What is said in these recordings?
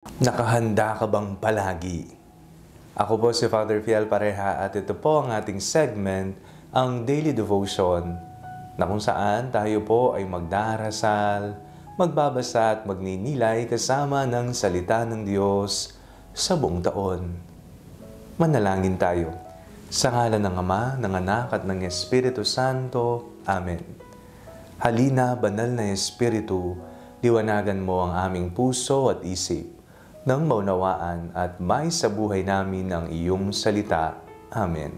Nakahanda ka bang palagi? Ako po si Father Fiel Pareha at ito po ang ating segment, ang Daily Devotion, na kung saan tayo po ay magdarasal, magbabasa at magninilay kasama ng salita ng Diyos sa buong taon. Manalangin tayo. Sa ngalan ng Ama, ng Anak at ng Espiritu Santo. Amen. Halina, banal na Espiritu, liwanagan mo ang aming puso at isip, nang maunawaan at may sa buhay namin ang iyong salita. Amen.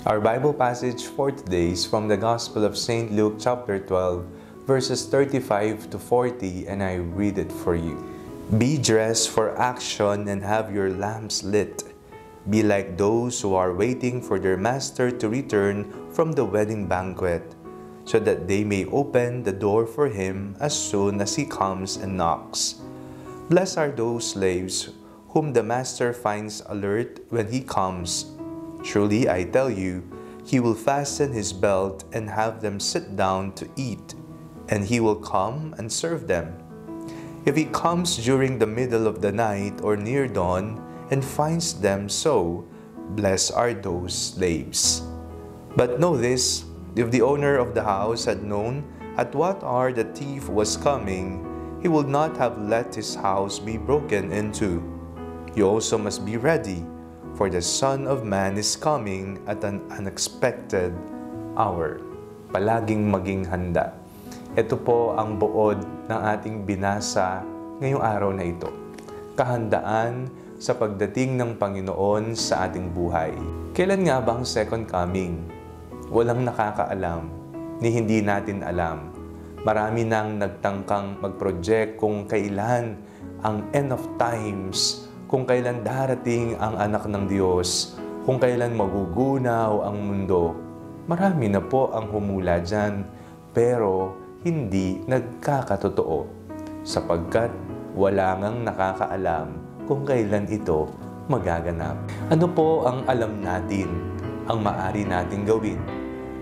Our Bible passage for today is from the Gospel of St. Luke chapter 12, verses 35 to 40, and I read it for you. Be dressed for action and have your lamps lit. Be like those who are waiting for their master to return from the wedding banquet, so that they may open the door for him as soon as he comes and knocks. Blessed are those slaves whom the master finds alert when he comes. Truly, I tell you, he will fasten his belt and have them sit down to eat, and he will come and serve them. If he comes during the middle of the night or near dawn and finds them so, blessed are those slaves. But know this, if the owner of the house had known at what hour the thief was coming, he would not have let his house be broken into. You also must be ready, for the Son of Man is coming at an unexpected hour. Palaging maging handa. Ito po ang buod ng ating binasa ngayong araw na ito. Kahandaan sa pagdating ng Panginoon sa ating buhay. Kailan nga ba ang second coming? Walang nakakaalam, ni hindi natin alam. Marami nang nagtangkang mag-project kung kailan ang end of times, kung kailan darating ang anak ng Diyos, kung kailan magugunaw ang mundo. Marami na po ang humula dyan, pero hindi nagkakatotoo, sapagkat wala ngang nakakaalam kung kailan ito magaganap. Ano po ang alam natin, ang maaari nating gawin?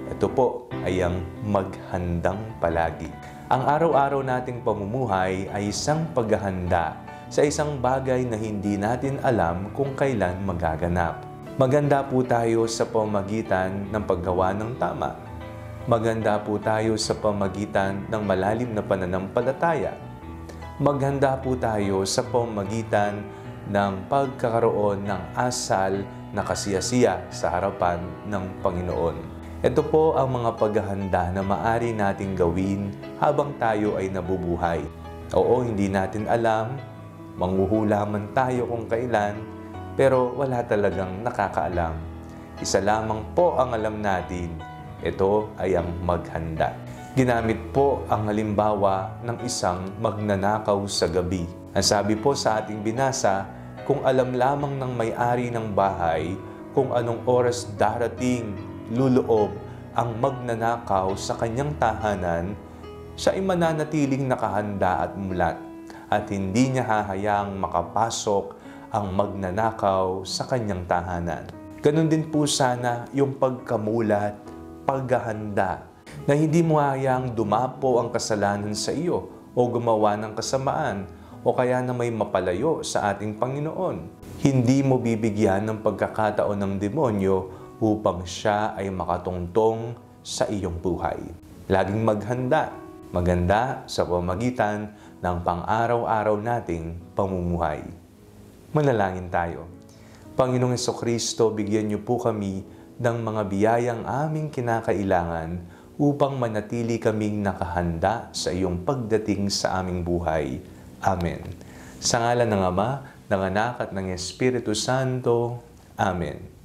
Ito po ay ang maghandang palagi. Ang araw-araw nating pamumuhay ay isang paghahanda sa isang bagay na hindi natin alam kung kailan magaganap. Maganda po tayo sa pamamagitan ng paggawa ng tama. Maganda po tayo sa pamamagitan ng malalim na pananampalataya. Maghanda po tayo sa pamamagitan ng pagkakaroon ng asal na kasiyasiya sa harapan ng Panginoon. Ito po ang mga paghahanda na maaari nating gawin habang tayo ay nabubuhay. Oo, hindi natin alam, manghuhula man tayo kung kailan, pero wala talagang nakakaalam. Isa lamang po ang alam natin, ito ay ang maghanda. Ginamit po ang halimbawa ng isang magnanakaw sa gabi. Ang sabi po sa ating binasa, kung alam lamang ng may-ari ng bahay kung anong oras darating, luloob ang magnanakaw sa kanyang tahanan, siya ay mananatiling nakahanda at mulat, at hindi niya hahayaang makapasok ang magnanakaw sa kanyang tahanan. Ganon din po sana yung pagkamulat, paghahanda, na hindi mo hahayaang dumapo ang kasalanan sa iyo o gumawa ng kasamaan o kaya na may mapalayo sa ating Panginoon. Hindi mo bibigyan ng pagkakataon ng demonyo upang siya ay makatungtong sa iyong buhay. Laging maghanda, maganda sa pamamagitan ng pang-araw-araw nating pamumuhay. Manalangin tayo. Panginoong Jesucristo, bigyan niyo po kami ng mga biyayang aming kinakailangan upang manatili kaming nakahanda sa iyong pagdating sa aming buhay. Amen. Sa ngalan ng Ama, ng Anak at ng Espiritu Santo. Amen.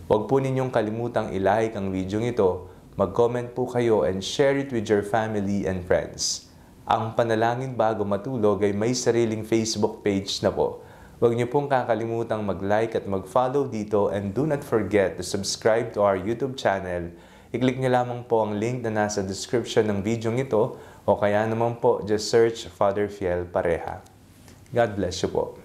Huwag po ninyong kalimutang i-like ang video ito, mag-comment po kayo and share it with your family and friends. Ang Panalangin Bago Matulog ay may sariling Facebook page na po. Huwag niyo pong kakalimutang mag-like at mag-follow dito, and do not forget to subscribe to our YouTube channel. I-click niyo lamang po ang link na nasa description ng video ito, o kaya naman po just search Father Fiel Pareha. God bless you po.